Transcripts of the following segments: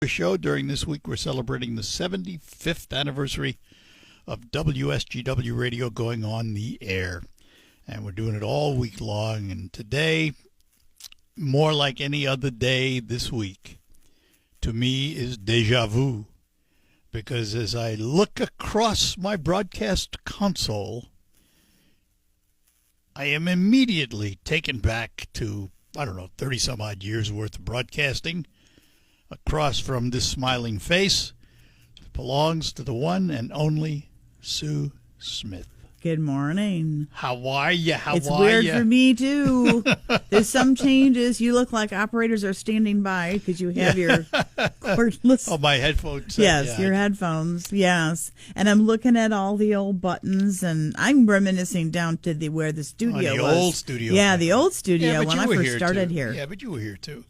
Show. During this week, we're celebrating the 75th anniversary of WSGW Radio going on the air. And we're doing it all week long. And today, more like any other day this week, to me is deja vu. Because as I look across my broadcast console, I am immediately taken back to, 30 some odd years worth of broadcasting. Across from this smiling face belongs to the one and only Sue Smith. Good morning. How are you? It's weird for me, too. There's some changes. You look like operators are standing by because you have your cordless. Oh, my headphones. Yes, your headphones. Yes. And I'm looking at all the old buttons, and I'm reminiscing down to where the studio was. The old studio. Yeah, the old studio when I first started too. here. Yeah, but you were here, too.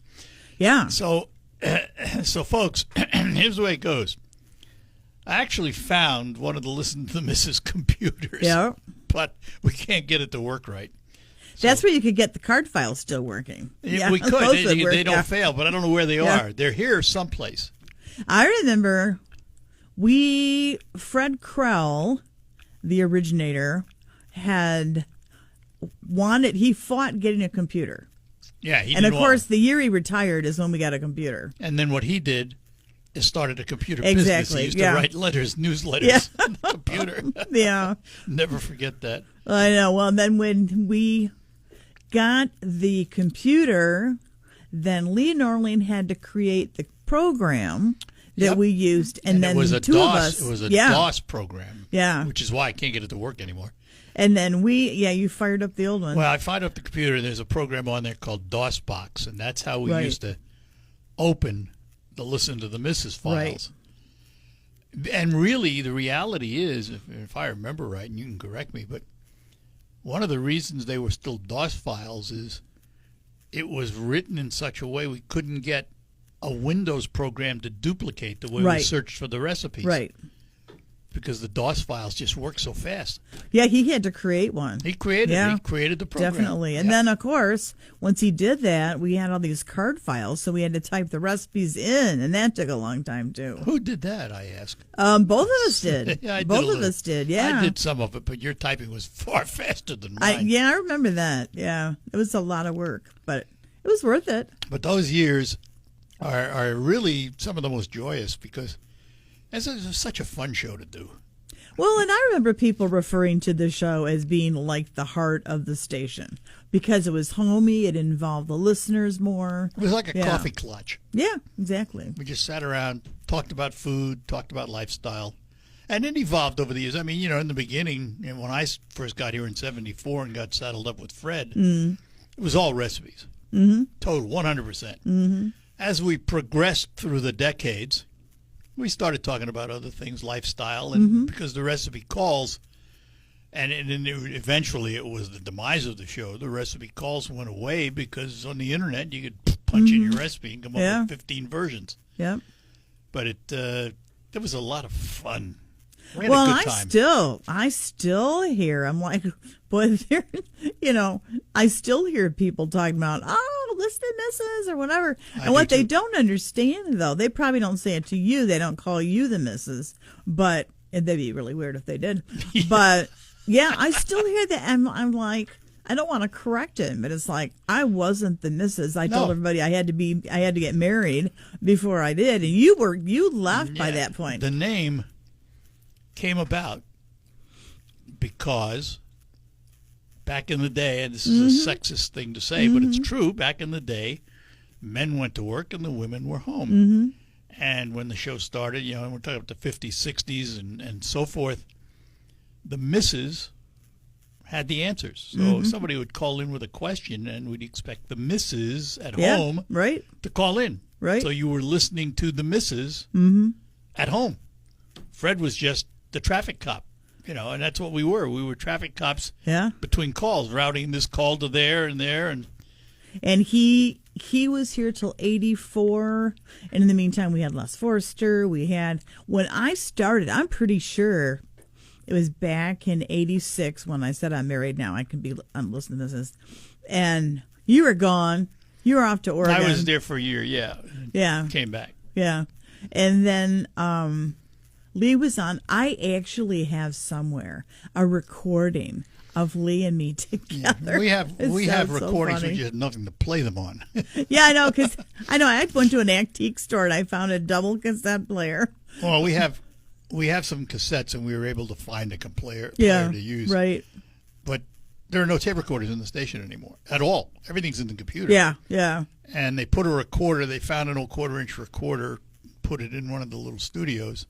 Yeah. So folks, here's the way it goes. I actually found one of the Listen to the Missus computers. Yeah. But we can't get it to work right. That's where you could get the card files still working. Yeah, we could. They don't fail, but I don't know where they are. They're here someplace. I remember Fred Krell, the originator, he fought getting a computer. Yeah, he and did. Of course, the year he retired is when we got a computer. And then what he did is started a computer business. He used to write newsletters on the computer. Yeah. Never forget that. I know. Well, then when we got the computer, then Lee Norling had to create the program that we used. And then it was the a two DOS, of us. It was a DOS program. Yeah. Which is why I can't get it to work anymore. And then you fired up the old one. Well, I fired up the computer, and there's a program on there called DOSBox, and that's how we used to open the Listen to the Missus files. Right. And really, the reality is, if I remember right, and you can correct me, but one of the reasons they were still DOS files is it was written in such a way we couldn't get a Windows program to duplicate the way we searched for the recipes. Right. Because the DOS files just work so fast. Yeah, he had to create one. He created the program. Definitely. And then, of course, once he did that, we had all these card files, so we had to type the recipes in, and that took a long time, too. Who did that, I ask? Both of us did. Yeah, Both of us did, yeah. I did some of it, but your typing was far faster than mine. I remember that, yeah. It was a lot of work, but it was worth it. But those years are really some of the most joyous because it's such a fun show to do. Well, and I remember people referring to the show as being like the heart of the station because it was homey. It involved the listeners more. It was like a coffee clutch. Yeah, exactly. We just sat around, talked about food, talked about lifestyle. And it evolved over the years. I mean, in the beginning, when I first got here in 74 and got saddled up with Fred, it was all recipes. Mm-hmm. Total, 100%. Mm-hmm. As we progressed through the decades, we started talking about other things, lifestyle, and because the recipe calls, and eventually it was the demise of the show. The recipe calls went away because on the internet you could punch in your recipe and come up with 15 versions. Yeah, but there was a lot of fun. Well, I still hear. I'm like, boy, I still hear people talking about, Listen to Missus or whatever. And what they don't understand, though, they probably don't say it to you. They don't call you the Missus, but it'd be really weird if they did. But yeah, I still hear that. I'm like, I don't want to correct him, but it's like I wasn't the Missus. I told everybody I had to get married before I did, and you left by that point. The name came about because back in the day, and this is a sexist thing to say, but it's true, back in the day, men went to work and the women were home. Mm-hmm. And when the show started, and we're talking about the 50s, 60s, and so forth, the missus had the answers. So somebody would call in with a question, and we'd expect the missus at home to call in. Right. So you were listening to the missus at home. Fred was just the traffic cop. And that's what we were. We were traffic cops between calls, routing this call to there and there. And he was here till 84. And in the meantime, we had Les Forster. When I started, I'm pretty sure it was back in 86 when I said I'm married now. I'm listening to this. And you were gone. You were off to Oregon. I was there for a year, yeah. Yeah. Came back. Yeah. And then Lee was on. I actually have somewhere a recording of Lee and me together. We have recordings, so we just have nothing to play them on. Yeah, I know, because I went to an antique store and I found a double cassette player. Well, we have some cassettes, and we were able to find a player Yeah, to use. right. But there are no tape recorders in the station anymore at all. Everything's in the computer. Yeah, yeah. And they put a recorder. They found an old 1/4-inch recorder, put it in one of the little studios.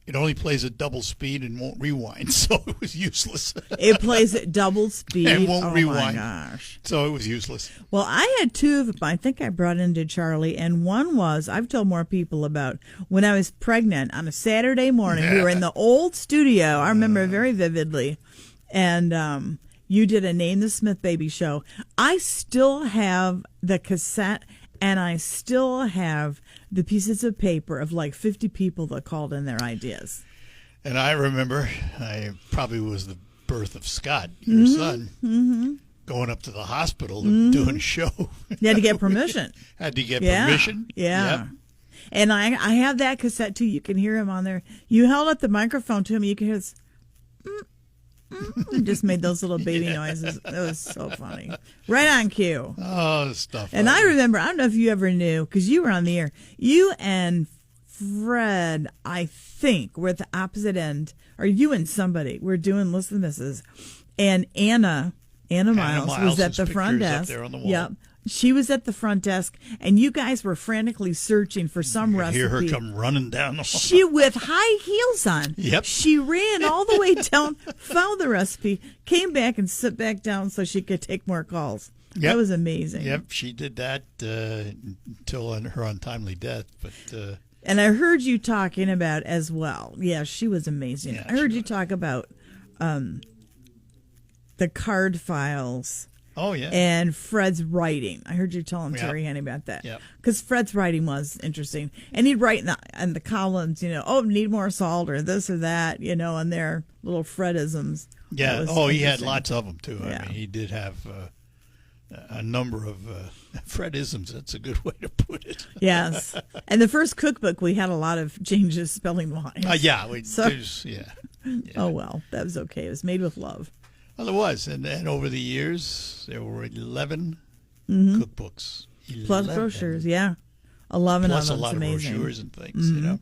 It only plays at double speed and won't rewind, so it was useless. It plays at double speed. And won't rewind. Oh, my gosh. So it was useless. Well, I had two of them. I think I brought into Charlie, and one was, I've told more people about, when I was pregnant on a Saturday morning. We were in the old studio. I remember very vividly. And you did a Name the Smith Baby show. I still have the cassette, and I still have the pieces of paper of like 50 people that called in their ideas. And I remember, I probably was the birth of Scott, your son, going up to the hospital and doing a show. You had to get permission. Had to get permission. Yeah. Yep. And I have that cassette too. You can hear him on there. You held up the microphone to him. You can hear this. Just made those little baby noises. It was so funny. Right on cue. Oh, stuff. And I remember, I don't know if you ever knew, because you were on the air. You and Fred, I think, were at the opposite end, or you and somebody were doing Listen to Mrs. And Anna Miles was at the front desk. Up there on the wall. Yep. She was at the front desk, and you guys were frantically searching for some recipe. Hear her come running down the hall. She with high heels on. Yep. She ran all the way down, found the recipe, came back and sit back down so she could take more calls. Yep. That was amazing. Yep, she did that until her untimely death. But and I heard you talking about as well. Yeah, she was amazing. Yeah, I heard you talk about the card files. Oh, yeah. And Fred's writing. I heard you telling Yep. Terry Henny about that. Yep. Because Fred's writing was interesting. And he'd write in the columns, oh, need more salt or this or that, and their little Fredisms. Yeah. Oh, he had lots of them, too. Yeah. I mean, he did have a number of Fredisms. That's a good way to put it. Yes. And the first cookbook, we had a lot of changes spelling-wise. Yeah. So- yeah. Oh, well, that was okay. It was made with love. Well, it was. And over the years, there were 11 cookbooks. 11. Plus brochures, yeah. 11 Plus of them. a lot of amazing. brochures and things, We're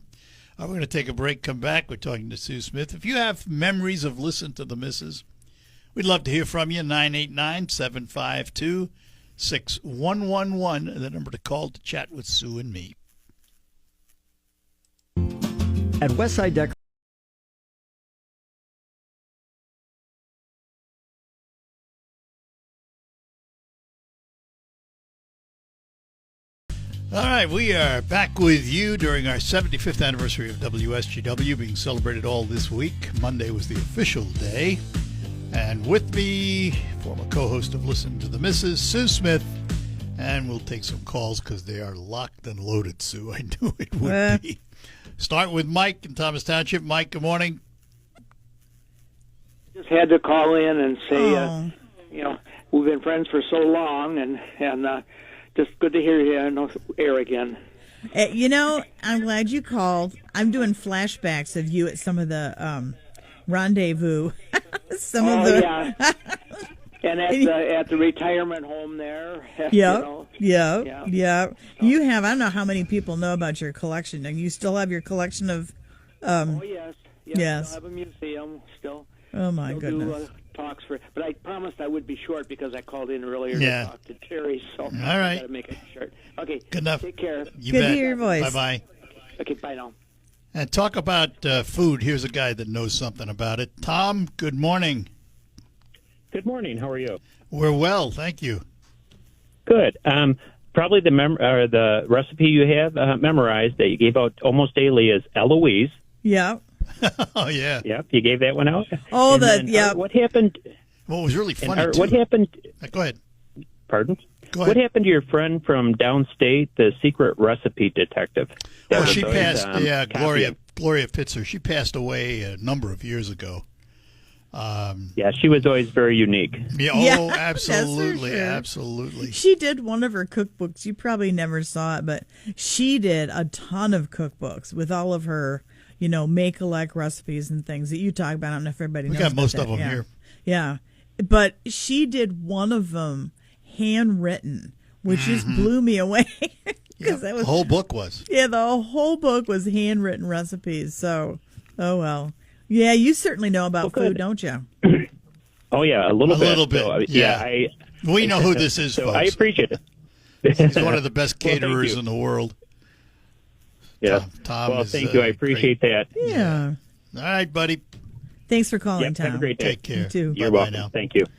going to take a break, come back. We're talking to Sue Smith. If you have memories of Listen to the Missus, we'd love to hear from you. 989-752-6111, the number to call to chat with Sue and me. At Westside Decorating. All right, we are back with you during our 75th anniversary of WSGW being celebrated all this week. Monday was the official day. And with me, former co-host of Listen to the Missus, Sue Smith. And we'll take some calls because they are locked and loaded, Sue. I knew it would be. Start with Mike in Thomas Township. Mike, good morning. Just had to call in and say, we've been friends for so long, and just good to hear you on air again. I'm glad you called. I'm doing flashbacks of you at some of the rendezvous. Yeah. And at the retirement home there. Yeah. You have, I don't know how many people know about your collection. Do you still have your collection of... Yes. Yes. Still have a museum, still. Oh, my still goodness. Do, talks but I promised I would be short because I called in earlier Yeah. to talk to Terry, so All right. I got to make it short. Okay. Good enough. Take care. You Good bet. to hear your voice. Bye-bye. Okay, bye now. And talk about food. Here's a guy that knows something about it. Tom, good morning. Good morning. How are you? We're well, thank you. Good. Probably the recipe you have memorized that you gave out almost daily is Eloise. Yeah. Oh, yeah. Yep, you gave that one out. Oh, And what happened? What was really funny, too. What happened? Go ahead. Pardon? Go ahead. What happened to your friend from downstate, the secret recipe detective? That Oh, was she always, passed. copy Gloria of- Pitzer. She passed away a number of years ago. Yeah, she was always very unique. Yeah, Yeah, oh, that's for absolutely, sure. absolutely. She did one of her cookbooks. You probably never saw it, but she did a ton of cookbooks with all of her, make-alike recipes and things that you talk about. I don't know if everybody knows We got about most that. of them Yeah. here. Yeah. But she did one of them handwritten, which just blew me away. Yeah, That was, the whole book was. yeah, the whole book was handwritten recipes. So, oh well. Yeah, you certainly know about food, don't you? Oh yeah, a little A bit. little bit, So, yeah. We know who this is, so folks. I appreciate it. He's one of the best Well, thank caterers you. in the world. Yeah. Tom well, is, thank you. I appreciate that. Yeah. All right, buddy. Thanks for calling, Yep, Tom. have a great day. Take care. You too. You're Bye-bye welcome. now. Thank you. Bye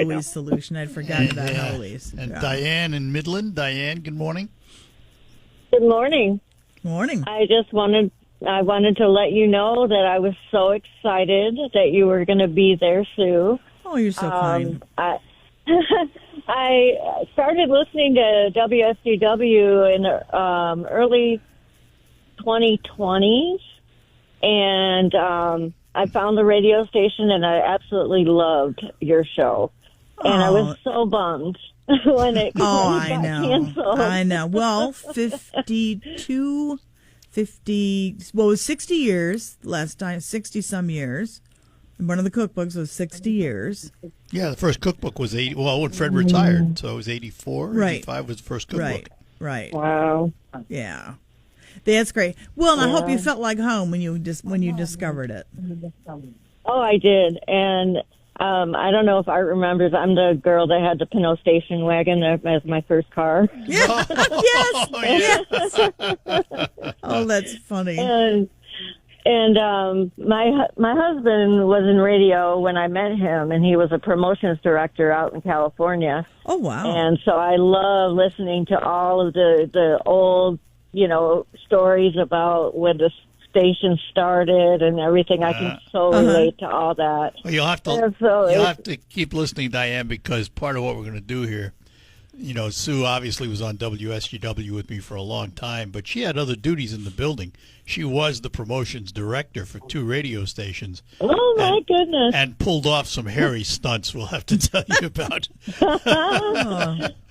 now. Heloise Solution. I'd forgotten about Yeah. Heloise. And Yeah. Diane in Midland. Diane, good morning. Good morning. Morning. I wanted to let you know that I was so excited that you were going to be there, Sue. Oh, you're so kind. I started listening to WSDW in early 2020s, and I found the radio station, and I absolutely loved your show. And I was so bummed when it Oh, got I know. canceled. I know. Well, well, it was 60 years last time, 60 some years. And one of the cookbooks was 60 years. Yeah, the first cookbook was 80. Well, when Fred retired, so it was 84. Right. 85 was the first cookbook. Right. Wow. Yeah. That's great. Well, and I hope you felt like home when you discovered it. Oh, I did. And I don't know if Art remembers, I'm the girl that had the Pinot station wagon as my first car. Yeah. Yes. Oh, yeah. Yes. Oh, that's funny. And my husband was in radio when I met him, and he was a promotions director out in California. Oh, wow. And so I love listening to all of the old, stories about when the station started and everything. I can so relate to all that. Well, you'll have And so to it- have to keep listening, Diane, because part of what we're going to do here, Sue obviously was on WSGW with me for a long time, but she had other duties in the building. She was the promotions director for 2 radio stations. Oh, my goodness. And pulled off some hairy stunts we'll have to tell you about.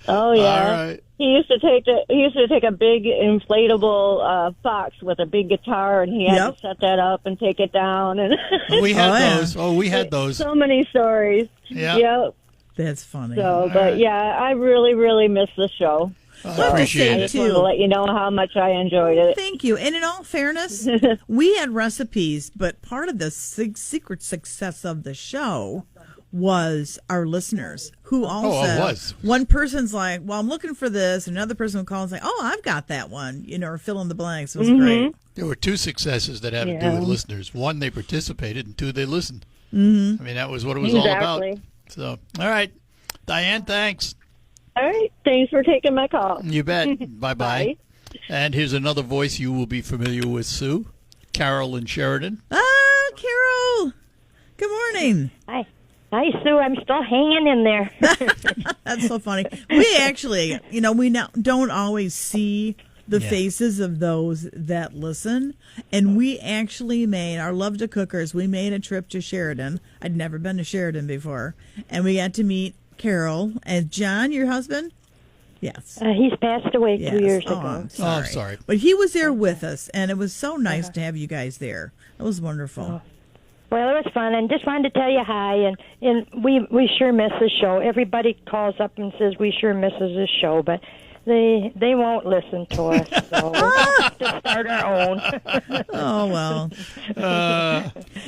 Oh, yeah. All right. He used to take a big inflatable fox with a big guitar, and he had Yep. to set that up and take it down. And We had Oh, yeah. those. Oh, we had those. so many stories. Yeah. Yep. That's funny. So, but yeah, I really, really miss the show. I say appreciate I it. just wanted to let you know how much I enjoyed it. Thank you. And in all fairness, we had recipes, but part of the secret success of the show was our listeners who also it was. one person's like, well, I'm looking for this, and another person will call and say, oh, I've got that one, or fill in the blanks. It was great. There were 2 successes that had to do Yeah. with listeners. 1, they participated, and 2, they listened. Mm-hmm. I mean, that was what it was all about. Exactly. So, all right. Diane, thanks. All right. Thanks for taking my call. You bet. Bye-bye. Bye. And here's another voice you will be familiar with, Sue. Carol in Sheridan. Ah, Carol. Good morning. Hi, Sue. I'm still hanging in there. That's so funny. We actually, we now don't always see the faces of those that listen. And we actually made, our Love to Cookers, we made a trip to Sheridan. I'd never been to Sheridan before. And we got to meet Carol and John, your husband. Yes. He's passed away Yes. 2 years Oh, ago. I'm sorry. I'm sorry. But he was there with us, and it was so nice to have you guys there. It was wonderful. Well, it was fun, and just wanted to tell you hi. And we sure miss the show. Everybody calls up and says we sure misses the show, but they won't listen to us. So we'll have to start our own. Oh, well.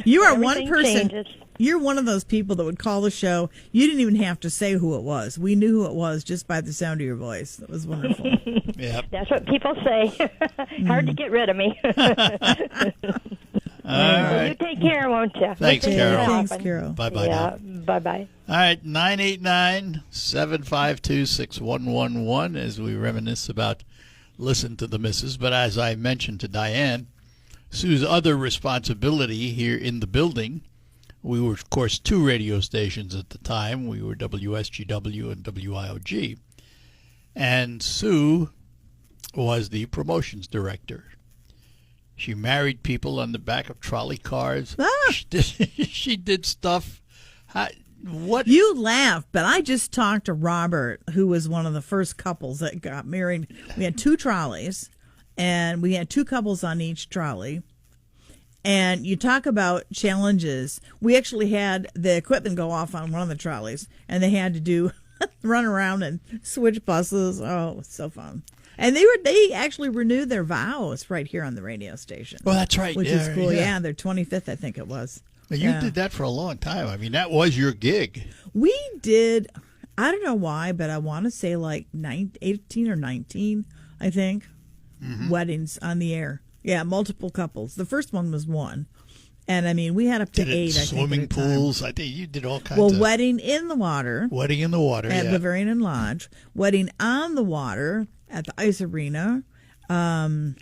You are one Everything person. changes. You're one of those people that would call the show. You didn't even have to say who it was. We knew who it was just by the sound of your voice. It was wonderful. Yep. That's what people say. Hard to get rid of me. All right. You take care, won't you? Thanks, Carol. Thanks, Carol. Bye-bye Yeah. now. Bye-bye. All right, 989-752-6111 as we reminisce about Listen to the Missus. But as I mentioned to Diane, Sue's other responsibility here in the building, we were, of course, 2 radio stations at the time. We were WSGW and WIOG. And Sue was the promotions director. She married people on the back of trolley cars. Ah. She did stuff What? You laugh, but I just talked to Robert, who was one of the first couples that got married. We had 2 trolleys, and we had 2 couples on each trolley. And you talk about challenges. We actually had the equipment go off on one of the trolleys, and they had to do run around and switch buses. Oh, it was so fun. And they actually renewed their vows right here on the radio station. Oh, that's right. Which is cool. Yeah, their 25th, I think it was. You did that for a long time. I mean, that was your gig. We did, I don't know why, but I want to say like 18 or 19, I think, weddings on the air. Yeah, multiple couples. The first one was 1. And, I mean, we had up to 8, I think. Swimming pools. I think you did all kinds of... Well, wedding in the water. Wedding in the water, at Bavarian and Lodge. Wedding on the water at the ice arena. And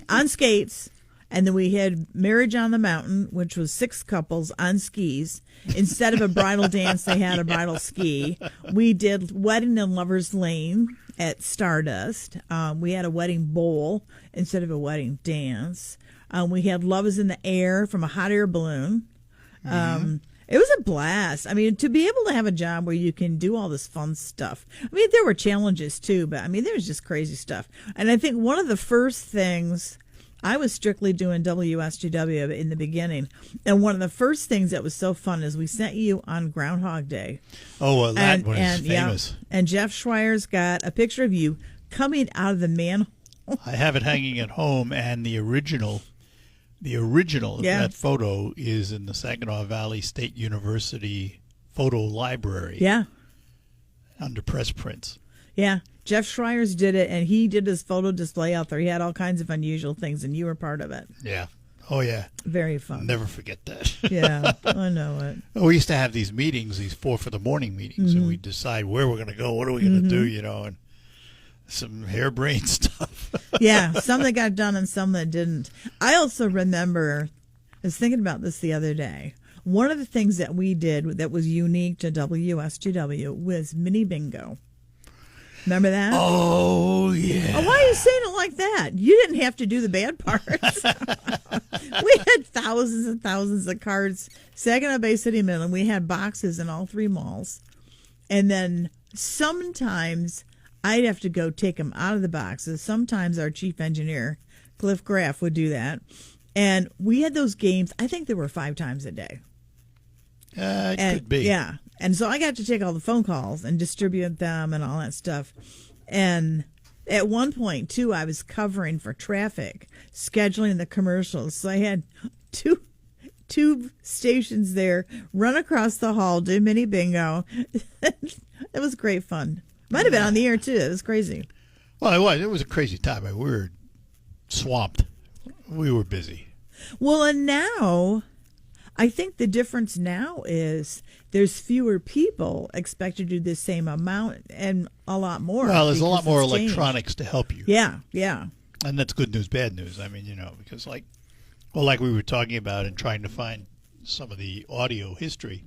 on skates. And then we had Marriage on the Mountain, which was 6 couples on skis. Instead of a bridal dance, they had a bridal ski. We did Wedding in Lover's Lane at Stardust. We had a wedding bowl instead of a wedding dance. We had Love is in the Air from a hot air balloon. It was a blast. I mean, to be able to have a job where you can do all this fun stuff. I mean, there were challenges too, but I mean, there was just crazy stuff. And I think one of the first things... I was strictly doing WSGW in the beginning. And one of the first things that was so fun is we sent you on Groundhog Day. Oh, well, that was famous. Yeah, and Jeff Schreier's got a picture of you coming out of the manhole. I have it hanging at home, and the original of that photo is in the Saginaw Valley State University photo library. Yeah. Under press prints. Yeah. Jeff Schreier's did it, and he did his photo display out there. He had all kinds of unusual things, and you were part of it. Yeah. Oh, yeah. Very fun. Never forget that. Yeah, I know it. We used to have these meetings, these 4 for the morning meetings, and we'd decide where we're going to go, what are we going to do, and some harebrained stuff. Yeah, some that got done and some that didn't. I also remember, I was thinking about this the other day. One of the things that we did that was unique to WSGW was mini bingo. Remember that? Oh, yeah. Oh, why are you saying it like that? You didn't have to do the bad parts. We had thousands and thousands of cards. Saginaw Bay City Midland, we had boxes in all 3 malls. And then sometimes I'd have to go take them out of the boxes. Sometimes our chief engineer, Cliff Graff, would do that. And we had those games, I think there were 5 times a day. Could be. Yeah. And so I got to take all the phone calls and distribute them and all that stuff. And at one point, too, I was covering for traffic, scheduling the commercials. So I had two stations there, run across the hall, do mini bingo. It was great fun. Might have been on the air, too. It was crazy. Well, it was. It was a crazy time. We were swamped. We were busy. Well, and now... I think the difference now is there's fewer people expected to do the same amount and a lot more. Well, there's a lot more electronics to help you. Yeah, yeah. And that's good news, bad news. I mean, because like we were talking about and trying to find some of the audio history,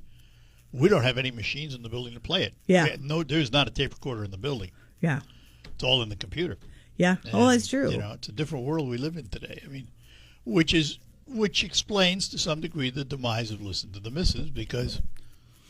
we don't have any machines in the building to play it. Yeah. There's not a tape recorder in the building. Yeah. It's all in the computer. Yeah. And, that's true. It's a different world we live in today. I mean, which explains to some degree the demise of Listen to the Missus, because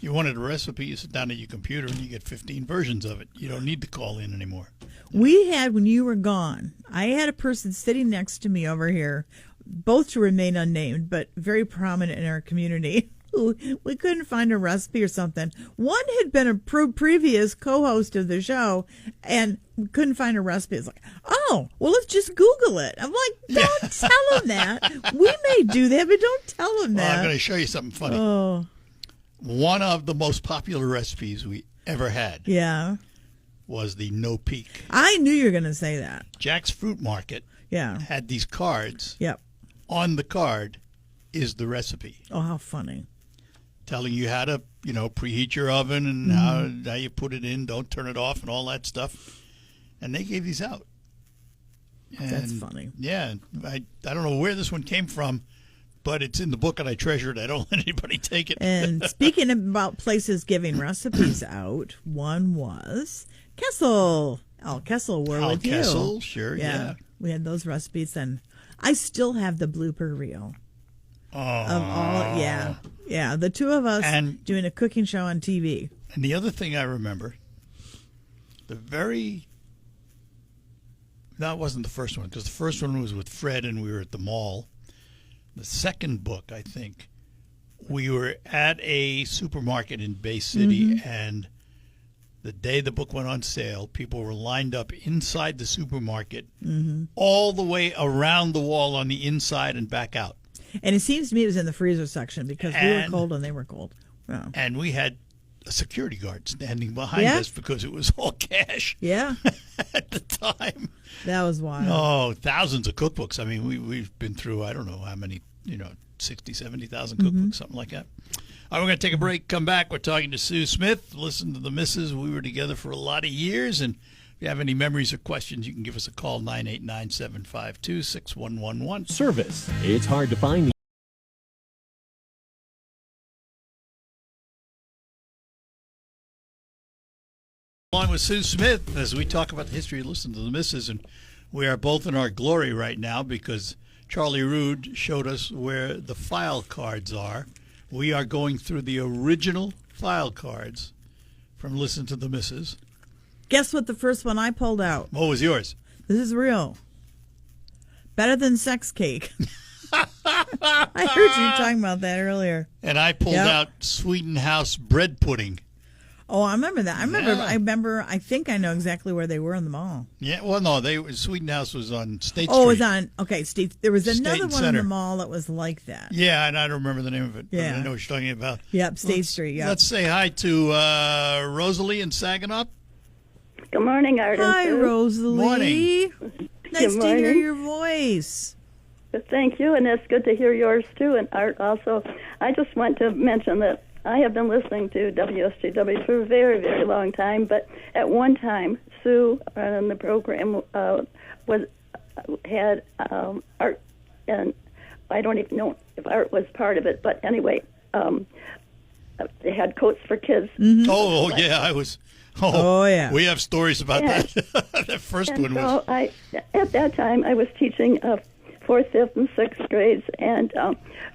you wanted a recipe, you sit down at your computer and you get 15 versions of it. You don't need to call in anymore. We had, when you were gone, I had a person sitting next to me over here, both to remain unnamed, but very prominent in our community, who we couldn't find a recipe or something. One had been a previous co-host of the show, and we couldn't find a recipe. It's like, oh, well, let's just Google it. I'm like, don't tell them that. We may do that, but don't tell them that. Well, I'm going to show you something funny. Oh. One of the most popular recipes we ever had was the No Peak. I knew you were going to say that. Jack's Fruit Market had these cards. Yep. On the card is the recipe. Oh, how funny. Telling you how to, preheat your oven and how you put it in, don't turn it off and all that stuff. And they gave these out. And that's funny. Yeah. I don't know where this one came from, but it's in the book and I treasure it. I don't let anybody take it. And speaking about places giving recipes out, one was Kessel. Al Kessel were with you. Al Kessel, sure, yeah. We had those recipes, and I still have the blooper reel. Oh. Of all, Yeah, the two of us And- doing a cooking show on TV. And the other thing I remember, that wasn't the first one, because the first one was with Fred and we were at the mall. The second book, I think, we were at a supermarket in Bay City, and the day the book went on sale, people were lined up inside the supermarket all the way around the wall on the inside and back out. And it seems to me it was in the freezer section because we were And- cold and they were cold. Yeah. And we had a security guard standing behind Yeah. us because it was all cash Yeah, at the time. that was wild. Oh, thousands of cookbooks. I mean, we've been through, I don't know how many, 60, 70,000 cookbooks, something like that. All right, we're going to take a break, come back. We're talking to Sue Smith. Listen to the missus. We were together for a lot of years. And if you have any memories or questions, you can give us a call, 989-752-6111. Service. It's hard to find. Along with Sue Smith as we talk about the history of Listen to the Missus, and we are both in our glory right now because Charlie Rood showed us where the file cards are. We are going through the original file cards from Listen to the Missus. Guess what the first one I pulled out? What was yours? This is real. Better than sex cake. I heard you talking about that earlier. And I pulled Yep. out Sweeten House bread pudding. Oh, I remember that. Yeah. I remember. I think I know exactly where they were in the mall. Yeah, well, no, Sweeten House was on State Street. Oh, it was on. Okay, State. There was State another and one in Center. the mall that was like that. Yeah, and I don't remember the name of it. But Yeah. I know what you're talking about. Yep, State Street. Yeah. Let's say hi to Rosalie in Saginaw. Good morning, Art. and Hi, Sue. Rosalie. Morning. Nice Good to hear morning. your voice. Thank you, and it's good to hear yours too, and Art also. I just want to mention that I have been listening to WSGW for a very, very long time, but at one time, Sue on the program had Art, and I don't even know if Art was part of it, but anyway, they had Coats for Kids. Oh, yeah, I was. Oh, yeah. We have stories about Yeah. that. That first And one was. so at that time, I was teaching fourth, fifth, and sixth grades, and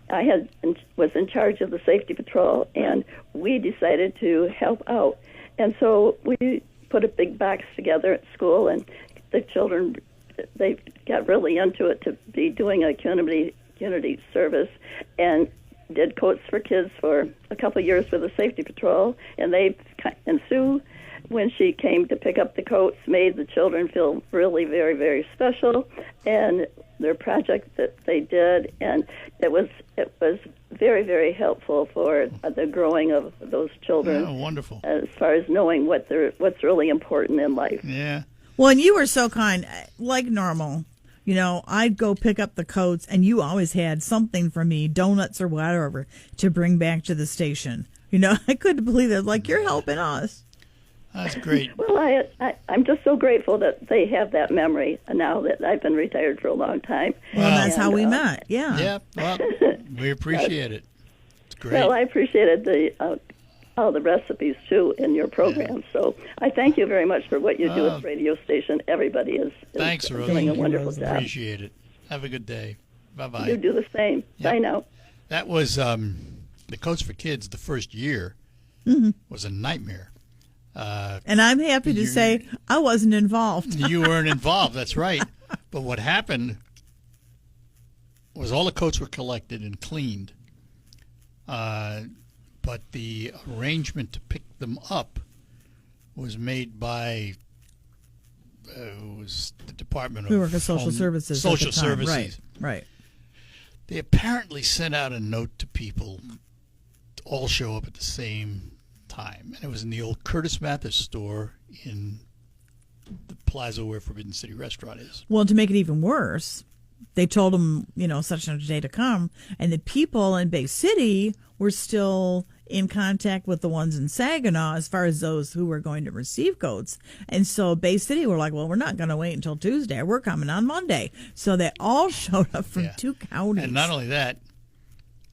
I was in charge of the safety patrol, and we decided to help out. And so we put a big box together at school, and the children, they got really into it to be doing a community service, and did Coats for Kids for a couple of years for the safety patrol, and Sue, when she came to pick up the coats, made the children feel really very, very special, and their project that they did, and it was very, very helpful for the growing of those children. Oh, wonderful. As far as knowing what's really important in life. Yeah. Well, and you were so kind, like normal. I'd go pick up the coats, and you always had something for me, donuts or whatever, to bring back to the station. I couldn't believe it. Like, you're helping us. That's great. Well, I'm just so grateful that they have that memory now that I've been retired for a long time. Well, that's how we And, met. Yeah. Yeah, well, we appreciate it. It's great. Well, I appreciated all the recipes too in your program. So I thank you very much for what you do at the radio station. Everybody is Thanks, Rosie. doing a Thank you, wonderful Rosie. job. Appreciate it. Have a good day. Bye-bye. You do the same. Yep. Bye now. That was the Coats for Kids the first year was a nightmare. And I'm happy to say I wasn't involved. You weren't involved, that's right. But what happened was all the coats were collected and cleaned. But the arrangement to pick them up was made by it was the Department of We work at Social Home- Services. at Social the time. Services. Right. They apparently sent out a note to people to all show up at the same time. And it was in the old Curtis Mathis store in the plaza where Forbidden City Restaurant is. Well, to make it even worse, they told them, such and such a day to come, and the people in Bay City were still in contact with the ones in Saginaw as far as those who were going to receive coats. And so Bay City were like, well, we're not going to wait until Tuesday. We're coming on Monday. So they all showed up from Yeah. two counties. And not only that,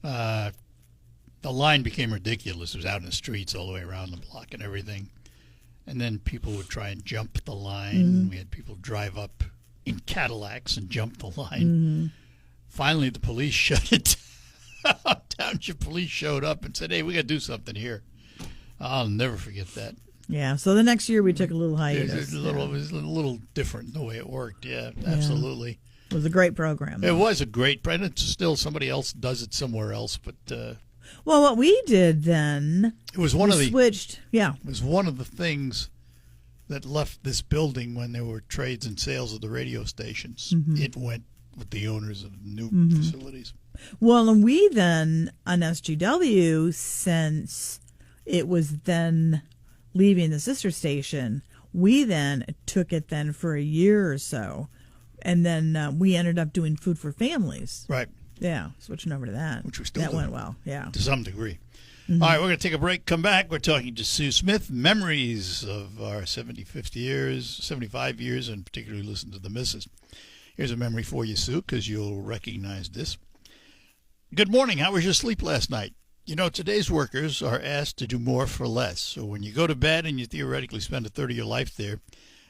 the line became ridiculous. It was out in the streets all the way around the block and everything. And then people would try and jump the line. We had people drive up in Cadillacs and jump the line. Finally, the police shut it down Township police showed up and said, "Hey, we got to do something here." I'll never forget that. Yeah. So the next year we took a little hiatus. It was a little different the way it worked. Yeah, absolutely. It was a great program. It was a great, and it's still somebody else does it somewhere else. But well, what we did then, it was one of the switched. Yeah, it was one of the things that left this building when there were trades and sales of the radio stations. Mm-hmm. It went with the owners of new facilities. Well, and we then on SGW, since it was then leaving the sister station, we then took it then for a year or so. And then we ended up doing Food for Families. Right. Yeah, switching over to that. Which we still that do. went well, yeah. To some degree. Mm-hmm. All right, we're going to take a break, come back. We're talking to Sue Smith, memories of our 75 years, and particularly listen to the missus. Here's a memory for you, Sue, because you'll recognize this. Good morning. How was your sleep last night? You know, today's workers are asked to do more for less. So when you go to bed and you theoretically spend a third of your life there,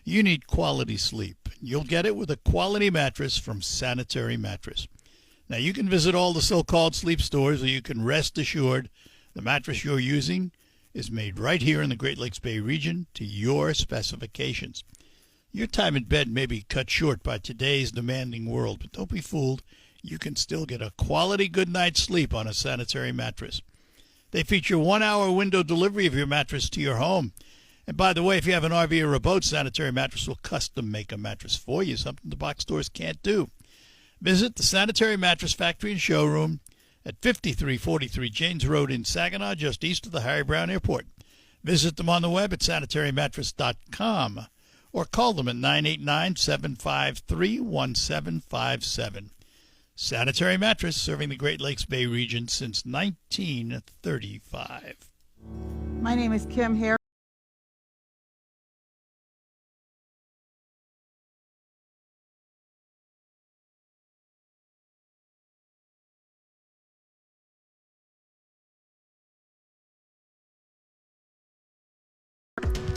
you need quality sleep. You'll get it with a quality mattress from Sanitary Mattress. Now, you can visit all the so-called sleep stores, or you can rest assured the mattress you're using is made right here in the Great Lakes Bay region to your specifications. Your time in bed may be cut short by today's demanding world, but don't be fooled. You can still get a quality good night's sleep on a Sanitary Mattress. They feature 1-hour window delivery of your mattress to your home. And by the way, if you have an RV or a boat, Sanitary Mattress will custom make a mattress for you, something the box stores can't do. Visit the Sanitary Mattress Factory and Showroom at 5343 Janes Road in Saginaw, just east of the Harry Brown Airport. Visit them on the web at sanitarymattress.com or call them at 989-753-1757. Sanitary Mattress, serving the Great Lakes Bay region since 1935. My name is Kim Harris.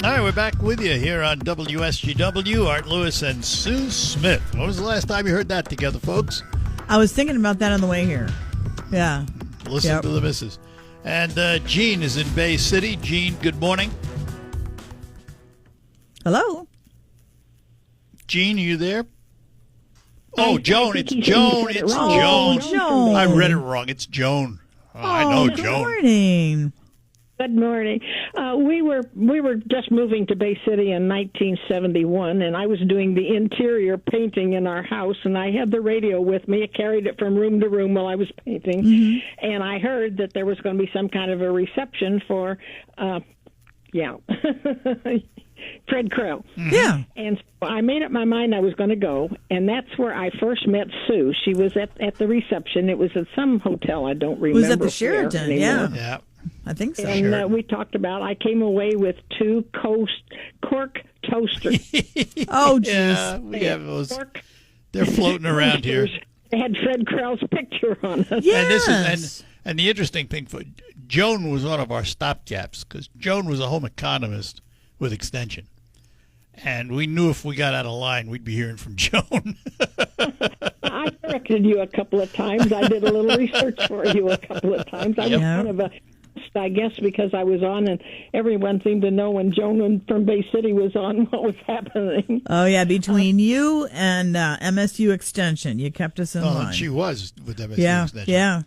All right, we're back with you here on WSGW. Art Lewis and Sue Smith. When was the last time you heard that together, folks? I was thinking about that on the way here. Yeah. Listen to the missus. And Gene is in Bay City. Gene, good morning. Hello. Gene, are you there? Oh, Joan. It's Joan. It's Joan. Oh, Joan. I read it wrong. It's Joan. Oh, I know good Joan. Morning. Good morning. We were just moving to Bay City in 1971, and I was doing the interior painting in our house, and I had the radio with me. I carried it from room to room while I was painting, and I heard that there was going to be some kind of a reception for, Fred Crow. Yeah. And so I made up my mind I was going to go, and that's where I first met Sue. She was at the reception. It was at some hotel. I don't remember. It was at the Sheraton, Yeah. I think so. And we talked about, I came away with 2 cork toasters. Oh, jeez. Yeah, we have those. Cork They're floating around here. They had Fred Krell's picture on it. Yes. And the interesting thing, Joan was one of our stopgaps, because Joan was a home economist with extension. And we knew if we got out of line, we'd be hearing from Joan. I corrected you a couple of times. I did a little research for you a couple of times. I was kind of a, I guess, because I was on, and everyone seemed to know when Joan from Bay City was on what was happening. Oh, yeah, between you and MSU Extension, you kept us in line. And she was with MSU Extension. Yeah.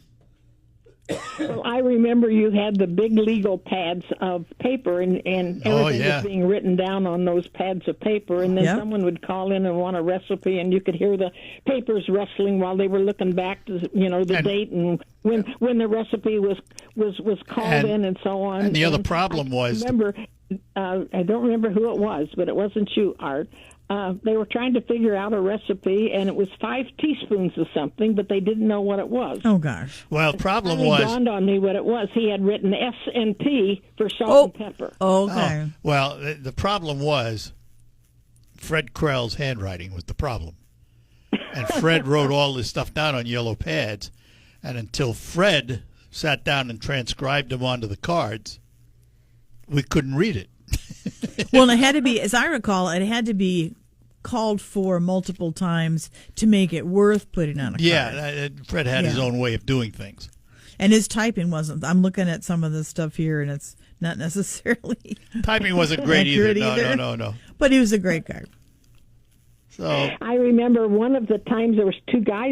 Well, I remember you had the big legal pads of paper, and everything was being written down on those pads of paper, and then someone would call in and want a recipe, and you could hear the papers rustling while they were looking back to the date and when the recipe was called in and so on. And the other problem was, I don't remember who it was, but it wasn't you, Art. They were trying to figure out a recipe, and it was 5 teaspoons of something, but they didn't know what it was. Oh, gosh. Well, the problem was... It dawned on me what it was. He had written S&P for salt and pepper. Okay. Oh, well, the problem was Fred Krell's handwriting was the problem. And Fred wrote all this stuff down on yellow pads, and until Fred sat down and transcribed them onto the cards, we couldn't read it. Well, it had to be, as I recall, it had to be called for multiple times to make it worth putting on a card. Yeah, Fred had his own way of doing things. And his typing wasn't. I'm looking at some of this stuff here, and it's not necessarily typing wasn't great either. No. But he was a great guy. So I remember one of the times there was two guys